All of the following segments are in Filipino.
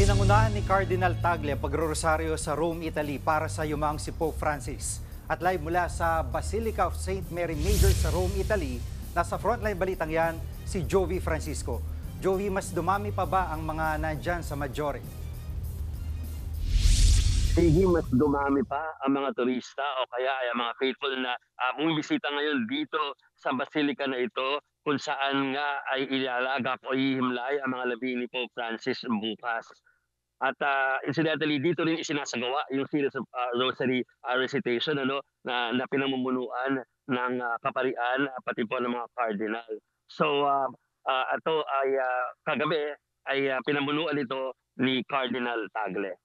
Pinangunahan ni Cardinal Tagle ang pagrorosaryo sa Rome, Italy para sa yumang si Pope Francis. At live mula sa Basilica of St. Mary Major sa Rome, Italy, nasa frontline balitang yan si Jovi Francisco. Jovi, mas dumami pa ba ang mga nandyan sa Maggiore? Sige, mas dumami pa ang mga turista o kaya ay ang mga faithful na bumibisita ngayon dito sa Basilica na ito kung saan nga ay ilalagak o ihimlay ang mga labi ni Pope Francis bukas. At incidentally, dito rin isinasagawa yung series of rosary recitation na pinamumunuan ng kaparian pati po ng mga cardinal. So ito ay kagabi ay pinamunuan ito ni Cardinal Tagle.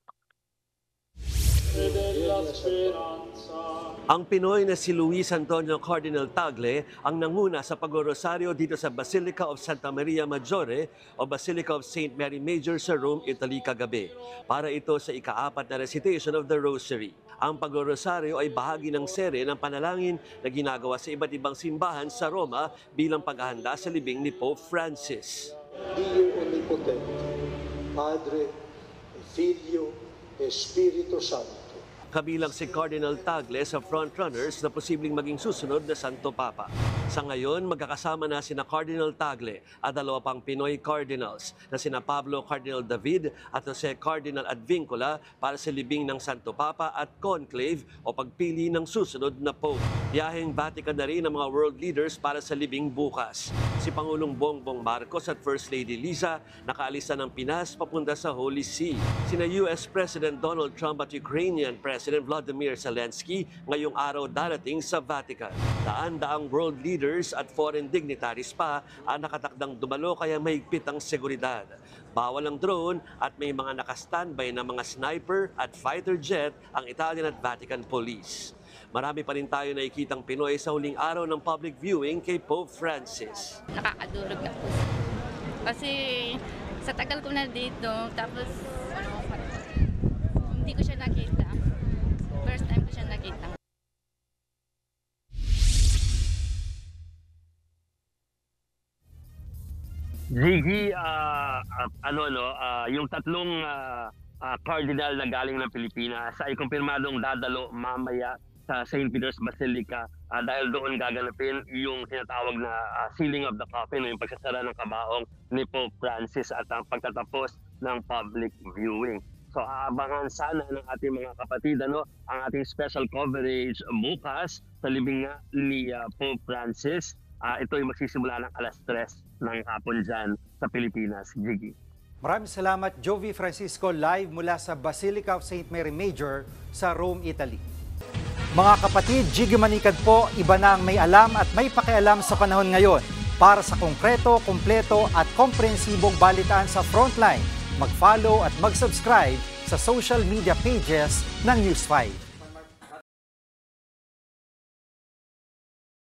Ang Pinoy na si Luis Antonio Cardinal Tagle ang nanguna sa pagrorosaryo dito sa Basilica of Santa Maria Maggiore o Basilica of St. Mary Major sa Rome, Italy kagabi. Para ito sa ika-4 na recitation of the Rosary. Ang pagrorosaryo ay bahagi ng serye ng panalangin na ginagawa sa iba't ibang simbahan sa Roma bilang paghahanda sa libing ni Pope Francis. Dio Onnipotente, Padre, Figlio, Espiritu Santo. Kabilang si Cardinal Tagle sa frontrunners na posibleng maging susunod na Santo Papa. Sa ngayon, magkakasama na sina Cardinal Tagle at 2 pang Pinoy Cardinals na sina Pablo Cardinal David at Jose Cardinal Advincula para sa libing ng Santo Papa at conclave o pagpili ng susunod na Pope. Biyaheng Vatican na rin ang mga world leaders para sa libing bukas. Si Pangulong Bongbong Marcos at First Lady Liza nakaalisa ng Pinas papunta sa Holy See. Sina US President Donald Trump at Ukrainian President Volodymyr Zelensky ngayong araw darating sa Vatican. Daan-daang world leaders at foreign dignitaries pa ang nakatakdang dumalo kaya mahigpit ang seguridad. Bawal ang drone at may mga nakastandby na mga sniper at fighter jet ang Italian at Vatican Police. Marami pa rin tayo nakikitang Pinoy sa huling araw ng public viewing kay Pope Francis. Nakakadurog na po. Kasi sa tagal ko na dito, tapos hindi ko siya nakita. First time ko siya nakita. Gigi, yung tatlong cardinal na galing ng Pilipinas ay kumpirmadong dadalo mamaya sa St. Peter's Basilica dahil doon gaganapin yung tinatawag na sealing of the coffin o yung pagsasara ng kabaong ni Pope Francis at ang pagtatapos ng public viewing. So aabangan sana ng ating mga kapatid ang ating special coverage bukas sa libing ni Pope Francis. Ito ay magsisimula ng 3:00 ng hapon dyan sa Pilipinas. Gigi. Maraming salamat, Jovi Francisco, live mula sa Basilica of St. Mary Major sa Rome, Italy. Mga kapatid, Jiggy Manikad po, iba na ang may alam at may pakialam sa panahon ngayon. Para sa konkreto, kumpleto at komprehensibong balitaan sa Frontline, mag-follow at mag-subscribe sa social media pages ng News 5.